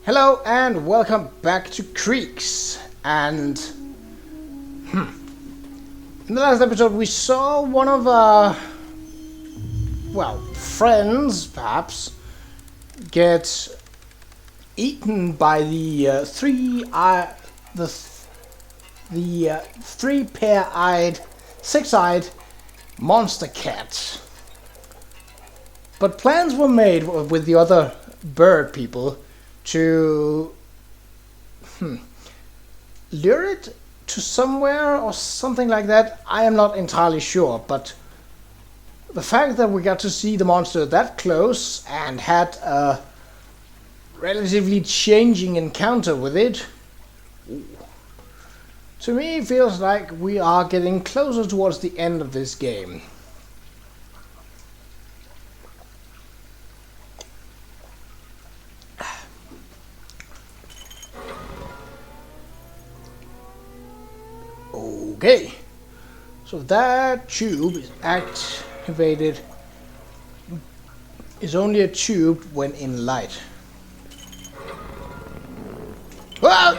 Hello and welcome back to Creaks. And in the last episode we saw one of our, friends perhaps, get eaten by the three-pair-eyed, six-eyed monster cat. But plans were made with the other bird people to lure it to somewhere or something like that. I am not entirely sure, but the fact that we got to see the monster that close and had a relatively changing encounter with it, to me feels like we are getting closer towards the end of this game. Okay, so that tube is activated, is only a tube when in light. Ah!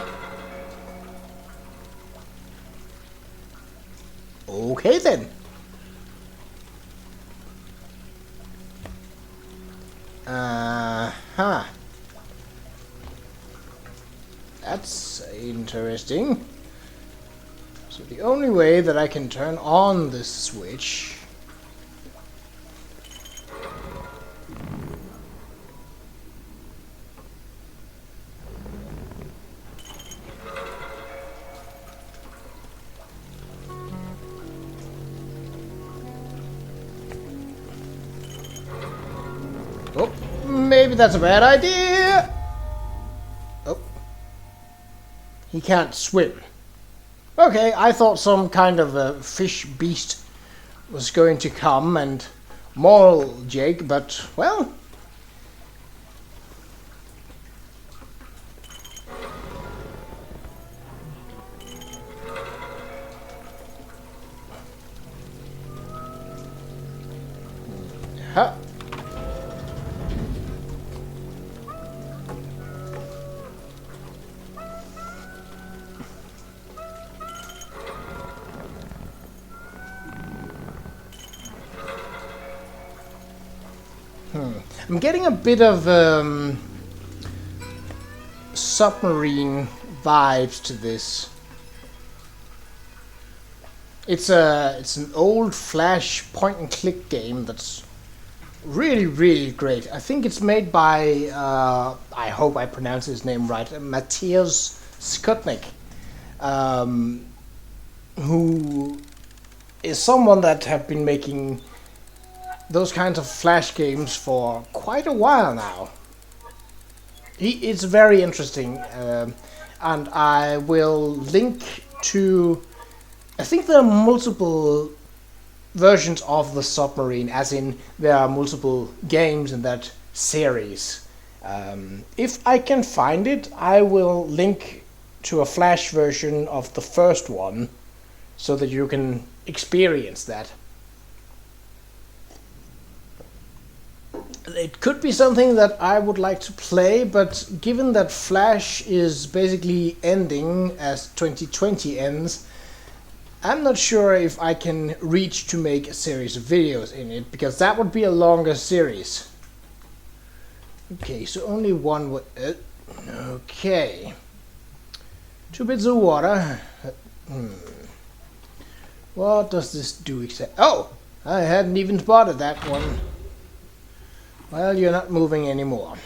Okay then. That's interesting. So the only way that I can turn on this switch maybe that's a bad idea. Oh. He can't swim. Okay, I thought some kind of a fish beast was going to come and maul Jake, but, well... Huh. I'm getting a bit of submarine vibes to this. It's an old Flash point-and-click game that's really great. I think it's made by I hope I pronounce his name right, Mateusz Skutnik, who is someone that have been making those kinds of Flash games for quite a while now. It's very interesting, and I will link to... I think there are multiple versions of the submarine, as in there are multiple games in that series. If I can find it, I will link to a Flash version of the first one, so that you can experience that. It could be something that I would like to play, but given that Flash is basically ending as 2020 ends, I'm not sure if I can reach to make a series of videos in it, because that would be a longer series. Okay, so only one would... okay. 2 bits of water. What does this do exactly? Oh! I hadn't even spotted that one. Well, you're not moving anymore.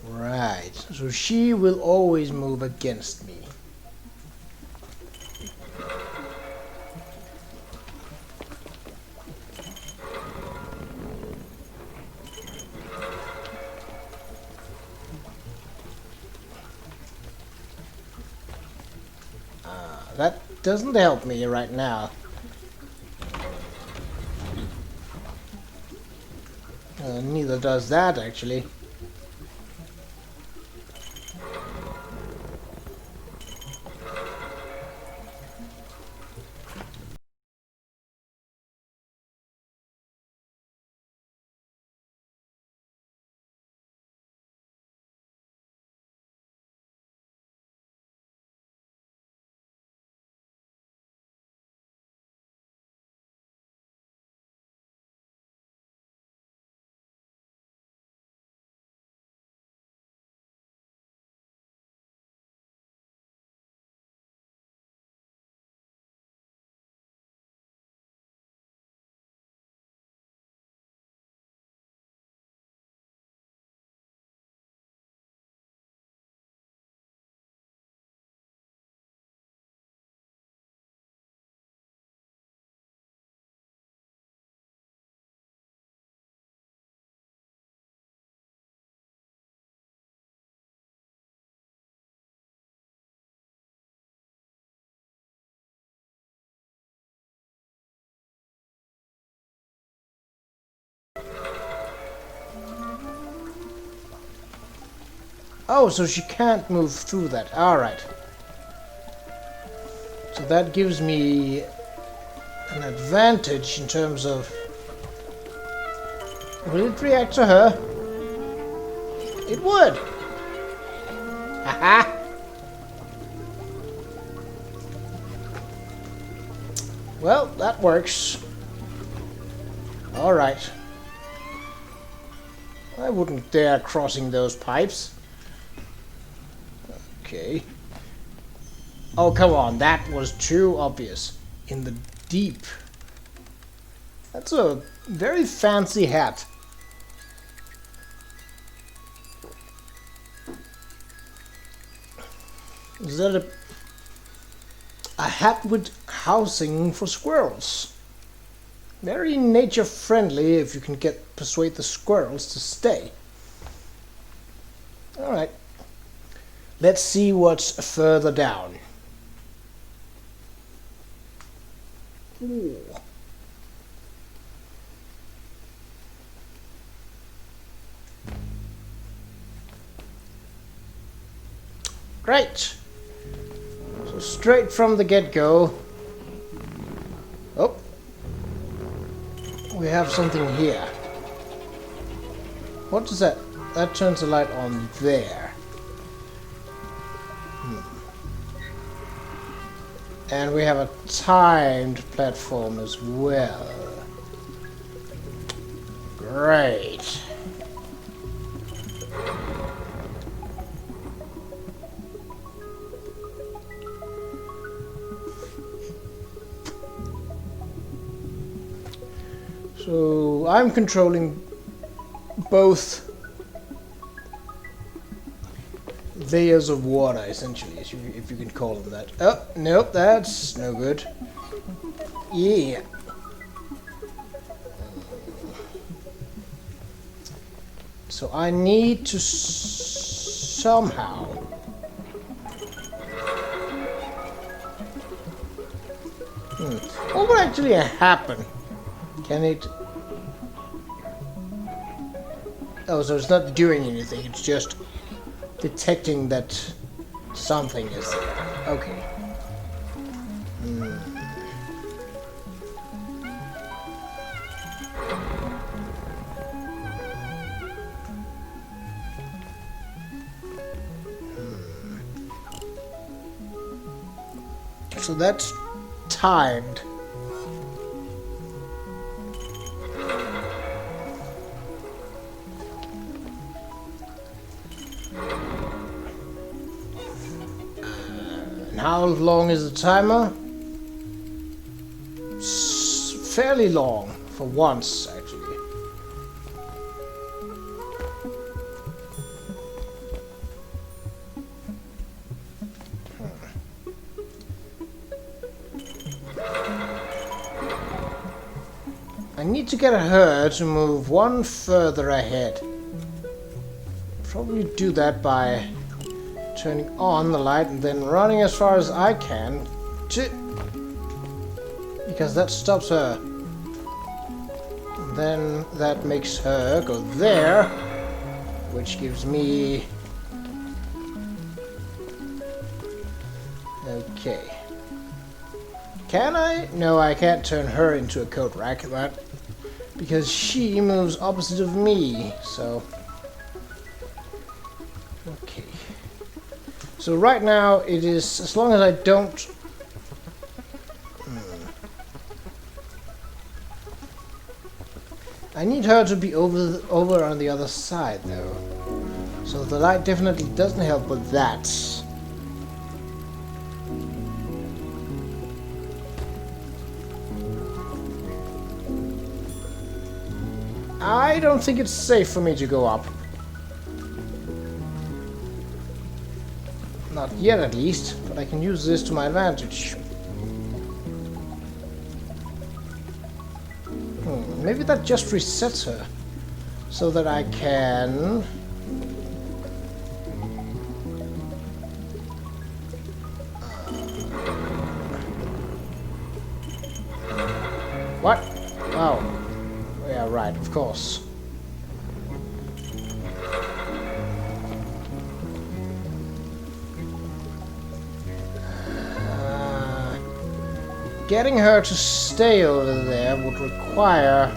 Right, so she will always move against me. That doesn't help me right now. Neither does that, actually. Oh, so she can't move through that. Alright. So that gives me an advantage in terms of... Will it react to her? It would! Haha! Well, that works. Alright. I wouldn't dare crossing those pipes. Okay. Oh, come on, that was too obvious. In the deep. That's a very fancy hat. Is that a hat with housing for squirrels? Very nature friendly if you can persuade the squirrels to stay. Alright. Let's see what's further down. Ooh. Great. So straight from the get-go. Oh. We have something here. What is that? That turns the light on there. And we have a timed platform as well. Great. So I'm controlling both layers of water, essentially, if you can call them that. Oh, nope, that's no good. Yeah. So I need to somehow... What would actually happen? Can it... Oh, so it's not doing anything, it's just detecting that something is there. Okay. So that's timed. How long is the timer? Fairly long, for once, actually. I need to get her to move one further ahead. Probably do that by turning on the light and then running as far as I can because that stops her. And then that makes her go there, which gives me... Okay. Can I? No, I can't turn her into a Qa'Rajh, that because she moves opposite of me, so... Okay. So right now it is, as long as I don't... I need her to be over on the other side though. So the light definitely doesn't help with that. I don't think it's safe for me to go up. Not yet, at least, but I can use this to my advantage. Maybe that just resets her, so that I can... What? Oh. Yeah, right, of course. getting her to stay over there would require...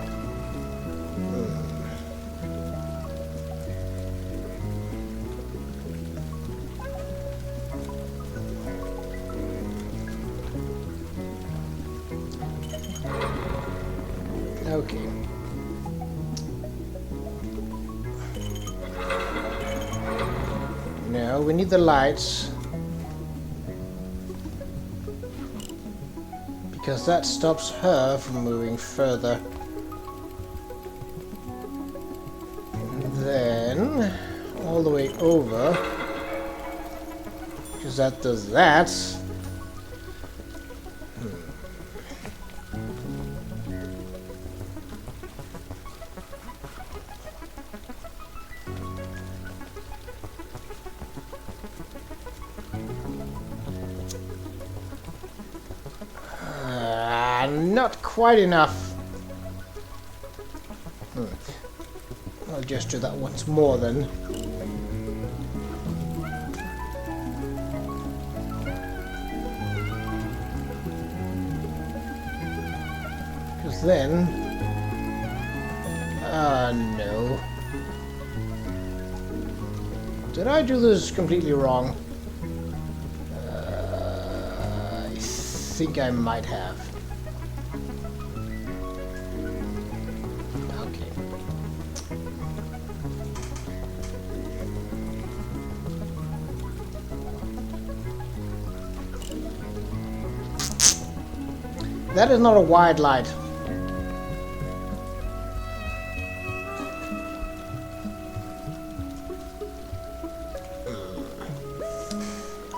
Okay. No, we need the lights. Because that stops her from moving further. And then, all the way over. Because that does that. Not quite enough. I'll just do that once more then. Because then... no. Did I do this completely wrong? I think I might have. That is not a wide light.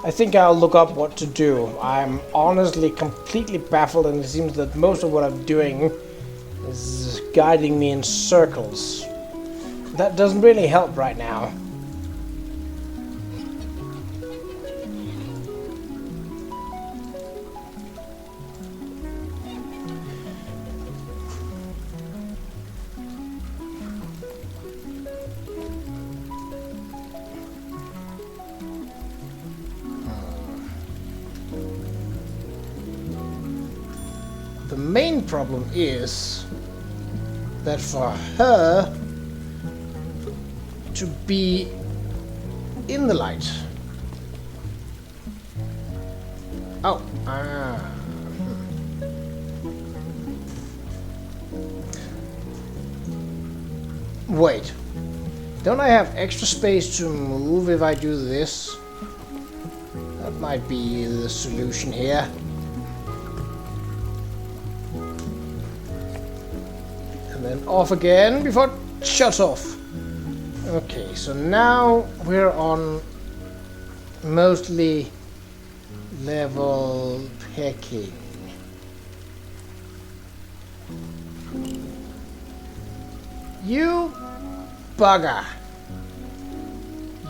I think I'll look up what to do. I'm honestly completely baffled, and it seems that most of what I'm doing is guiding me in circles. That doesn't really help right now. The main problem is that for her to be in the light. Oh, Wait. Don't I have extra space to move if I do this? That might be the solution here. And then off again before it shuts off. Okay, so now we're on mostly level picking. You bugger.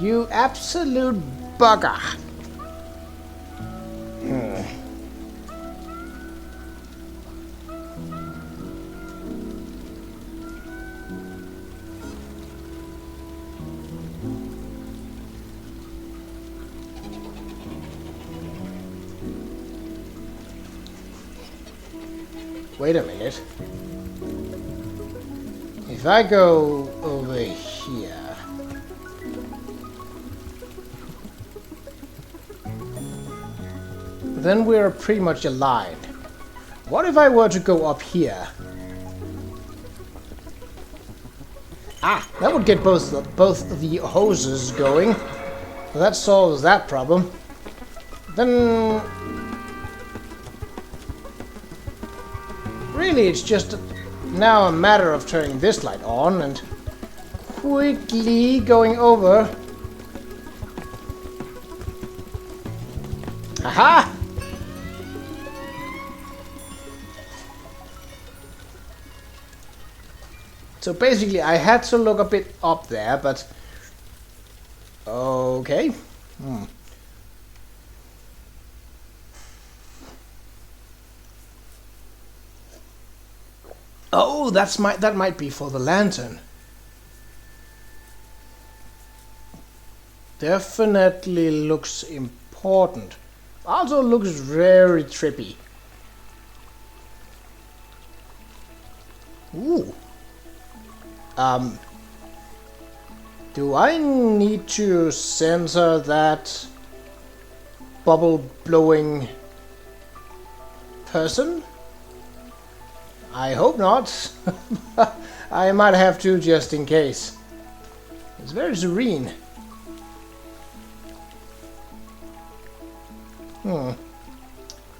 You absolute bugger. Wait a minute. If I go over here, then we're pretty much aligned. What if I were to go up here? Ah, that would get both the hoses going. So that solves that problem. Then really it's just now a matter of turning this light on and quickly going over. Aha! So basically I had to look a bit up there, but okay. Oh, that might be for the lantern. Definitely looks important. Also looks very trippy. Ooh. Do I need to censor that bubble blowing person? I hope not. I might have to just in case. It's very serene. A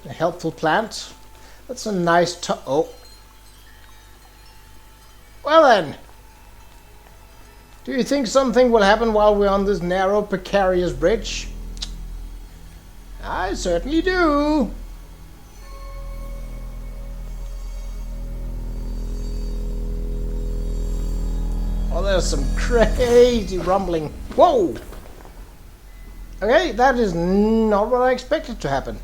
helpful plant. That's a nice oh. Well then. Do you think something will happen while we're on this narrow, precarious bridge? I certainly do. Oh, there's some crazy rumbling. Whoa! Okay, that is not what I expected to happen.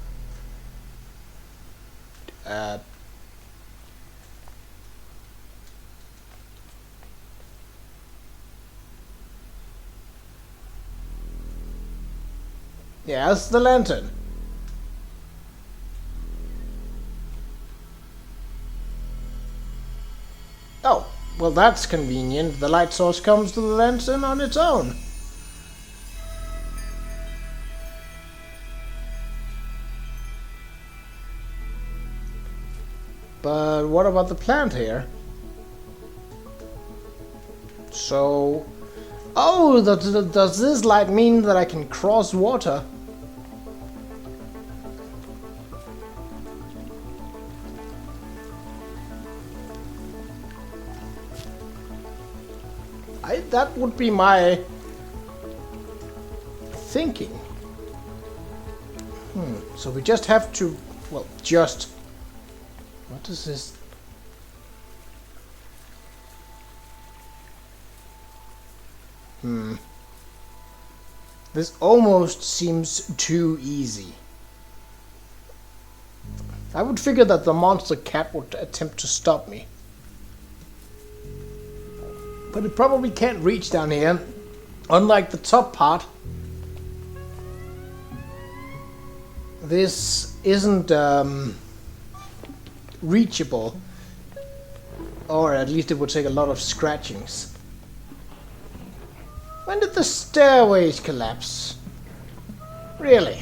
Yes, the lantern. Oh, well that's convenient. The light source comes to the lantern on its own. But what about the plant here? So... Oh, does this light mean that I can cross water? That would be my thinking. So we just have to... Well, just... What is this? This almost seems too easy. I would figure that the monster cat would attempt to stop me. But it probably can't reach down here. Unlike the top part. This isn't reachable. Or at least it would take a lot of scratchings. When did the stairways collapse? Really?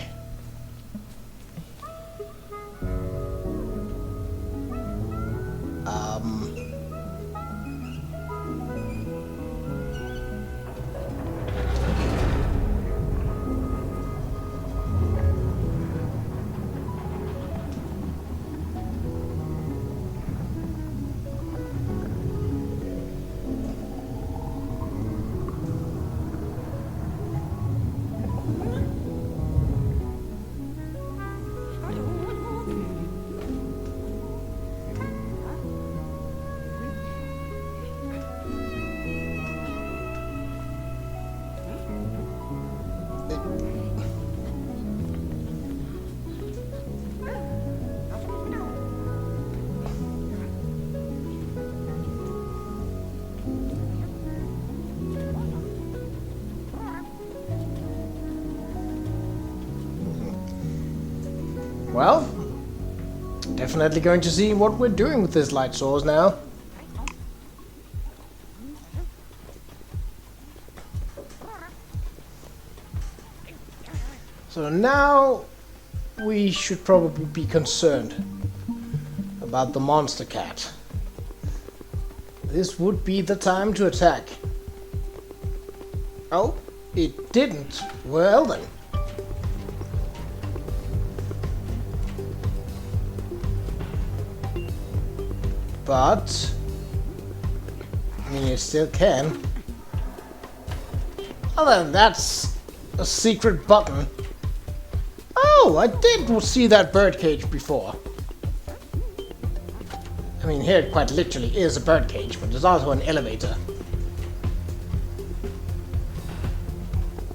Well, definitely going to see what we're doing with this light source now. So now we should probably be concerned about the monster cat. This would be the time to attack. Oh, it didn't. Well then. But I mean, you still can. Oh, then that's a secret button. Oh, I did see that birdcage before. I mean, here it quite literally is a birdcage, but there's also an elevator.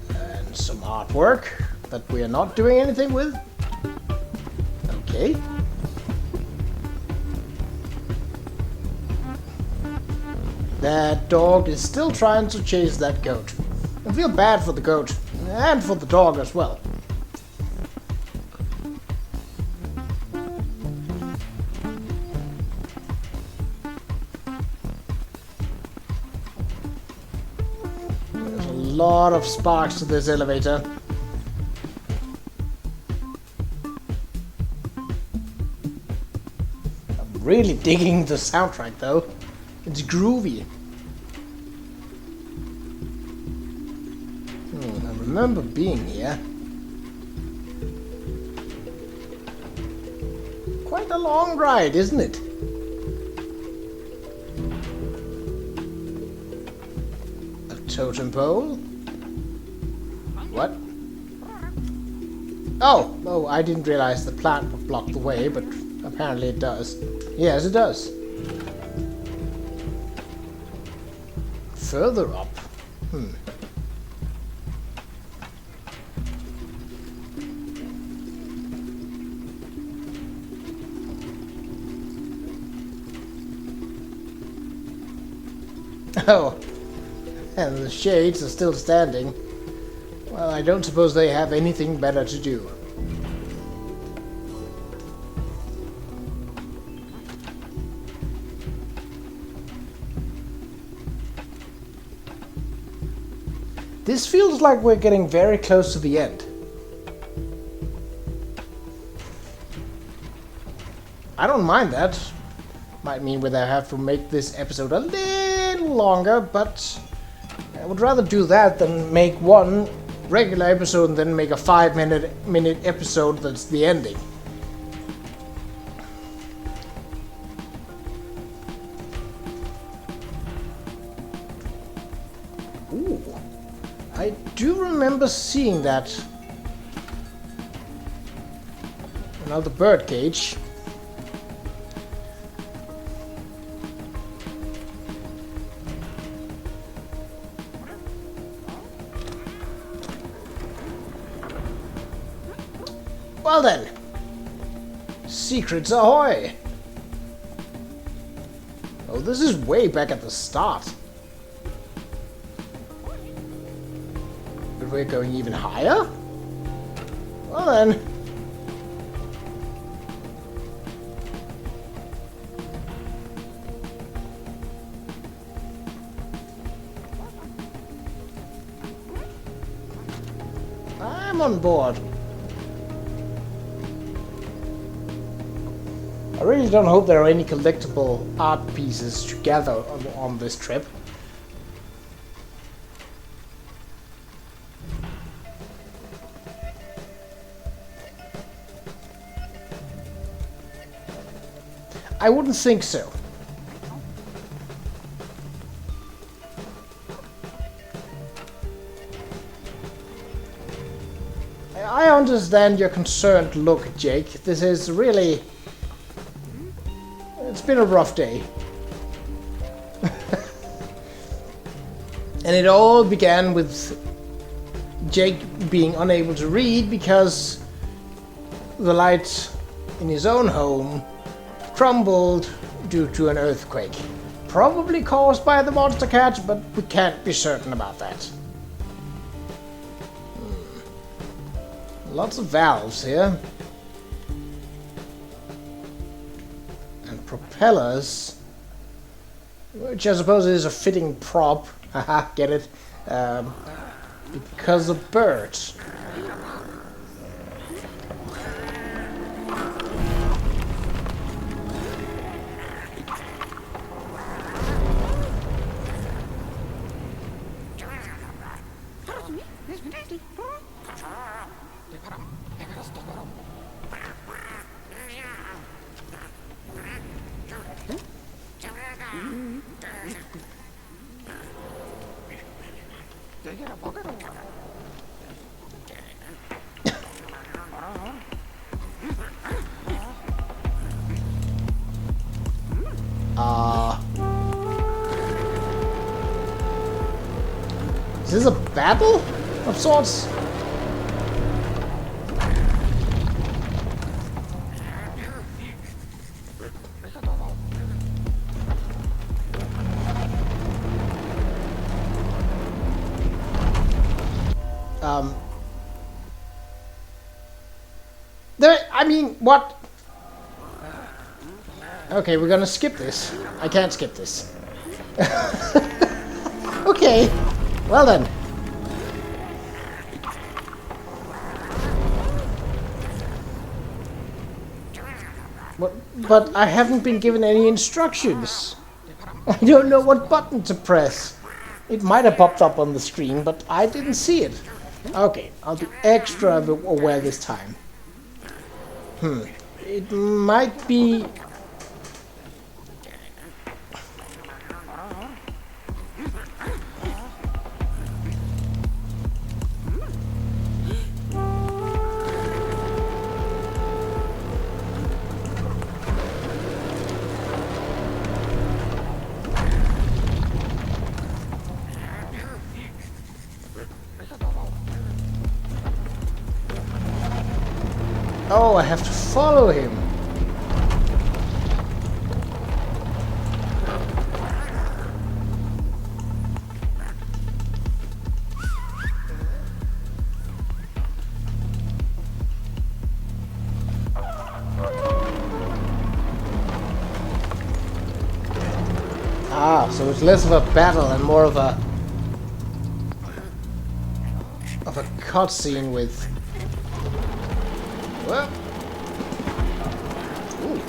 And some artwork that we are not doing anything with. Okay. That dog is still trying to chase that goat. I feel bad for the goat, and for the dog as well. lot of sparks to this elevator. I'm really digging the soundtrack though. It's groovy. I remember being here. Quite a long ride, isn't it? A totem pole? What? Oh, I didn't realize the plant would block the way, but apparently it does. Yes, it does. Further up. Oh, and the shades are still standing. Well, I don't suppose they have anything better to do. This feels like we're getting very close to the end. I don't mind that. Might mean we'll have to make this episode a little longer, but I would rather do that than make one regular episode and then make a 5-minute episode that's the ending. Ooh, I do remember seeing that. Another bird cage. Well then, secrets ahoy! Oh, this is way back at the start. But we're going even higher? Well then. I'm on board. I really don't hope there are any collectible art pieces to gather on this trip. I wouldn't think so. I understand your concerned look, Jake. This is really... It's been a rough day. And it all began with Jake being unable to read because the light in his own home crumbled due to an earthquake. Probably caused by the monster cat, but we can't be certain about that. Lots of valves here. And propellers, which I suppose is a fitting prop. Haha, get it? Because of birds. Is this a battle of sorts? I mean, what? Okay, we're gonna skip this. I can't skip this. Okay, well then. but I haven't been given any instructions. I don't know what button to press. It might have popped up on the screen, but I didn't see it. Okay, I'll be extra aware this time. It might be... Oh, I have to follow him. Ah, so it's less of a battle and more of a cutscene with... Well... Ooh.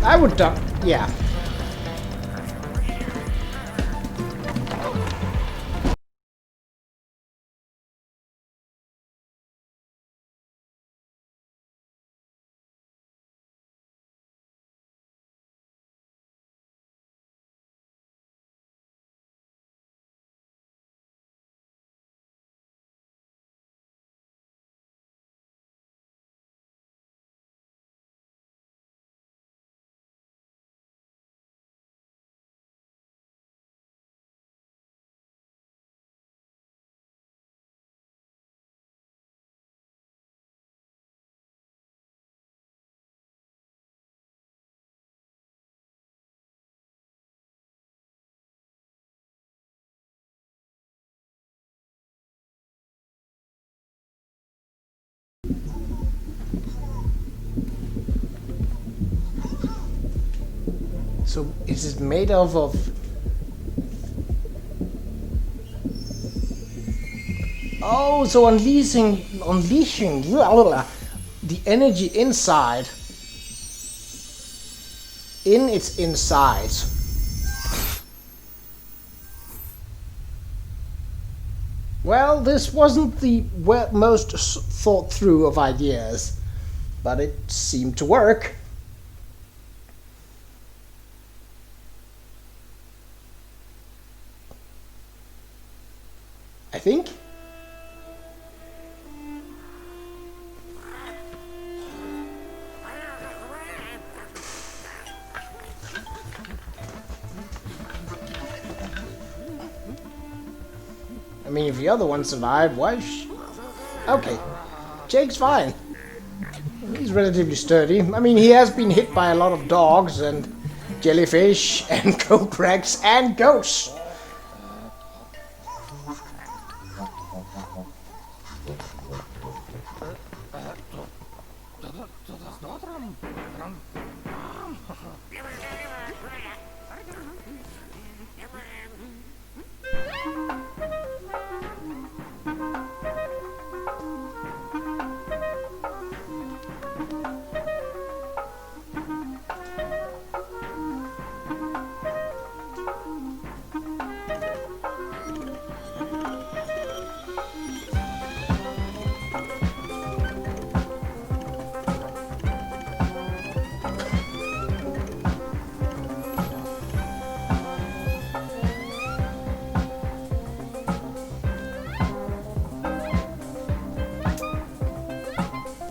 I would duck, yeah. So is it made of Oh, so unleashing the energy inside in its insides. Well, this wasn't the most thought through of ideas, but it seemed to work. I think. I mean, if the other one survived, why? Okay, Jake's fine. He's relatively sturdy. I mean, he has been hit by a lot of dogs and jellyfish and Qa'Rajhs and ghosts.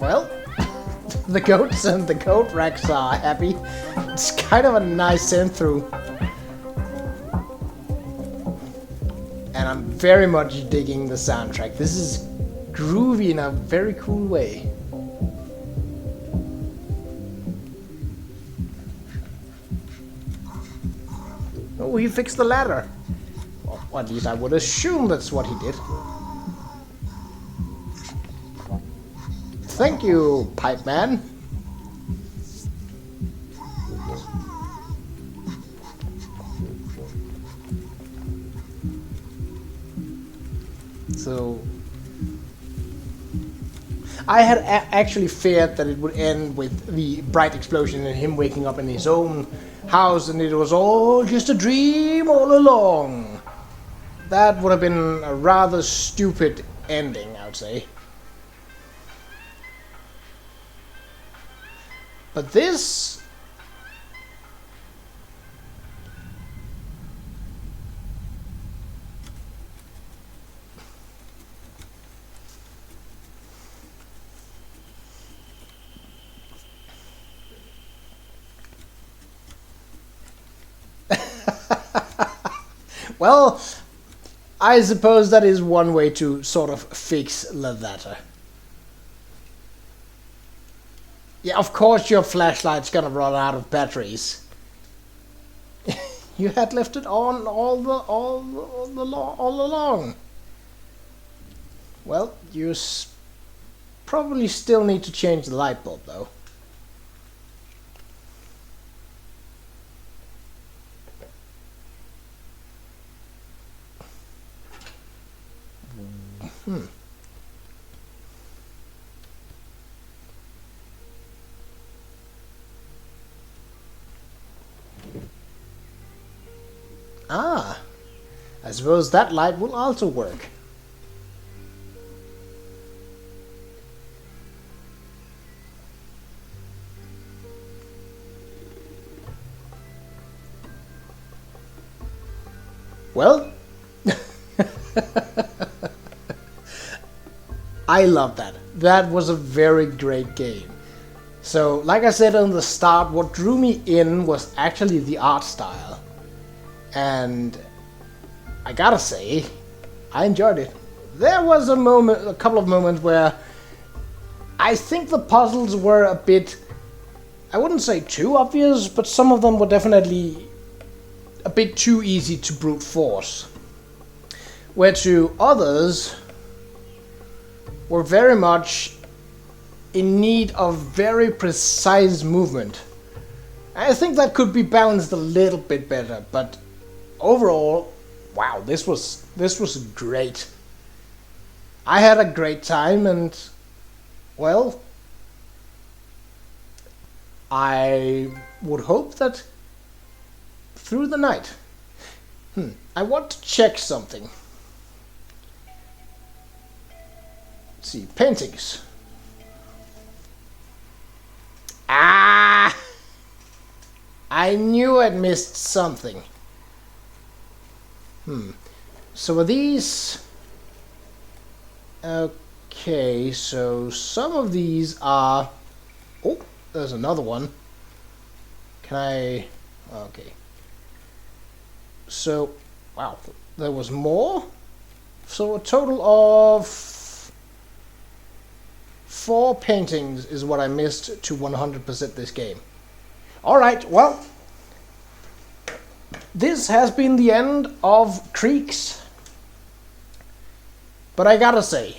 Well, the goats and the Qa'Rajhs are happy. It's kind of a nice send through. And I'm very much digging the soundtrack. This is groovy in a very cool way. Oh, he fixed the ladder. Or at least I would assume that's what he did. Thank you, Pipe Man. So I had actually feared that it would end with the bright explosion and him waking up in his own house and it was all just a dream all along. That would have been a rather stupid ending, I would say. But this... Well, I suppose that is one way to sort of fix that. Yeah, of course your flashlight's gonna run out of batteries. You had left it on all along. Well, you probably still need to change the light bulb though. Ah, I suppose that light will also work. Well, I love that. That was a very great game. So, like I said on the start, what drew me in was actually the art style. And I gotta say, I enjoyed it. There was a couple of moments where I think the puzzles were a bit, I wouldn't say too obvious, but some of them were definitely a bit too easy to brute force. Where to others were very much in need of very precise movement. I think that could be balanced a little bit better, but overall, wow, this was great. I had a great time and, well, I would hope that through the night. I want to check something. Let's see, paintings. Ah! I knew I'd missed something. So are these... Okay, so some of these are... Oh, there's another one. Can I... Okay. So, wow, there was more? So a total of 4 paintings is what I missed to 100% this game. Alright, well, this has been the end of Creaks. But I gotta say,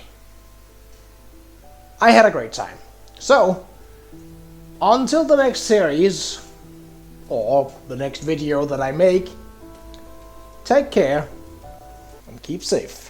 I had a great time. So, until the next series, or the next video that I make, take care and keep safe.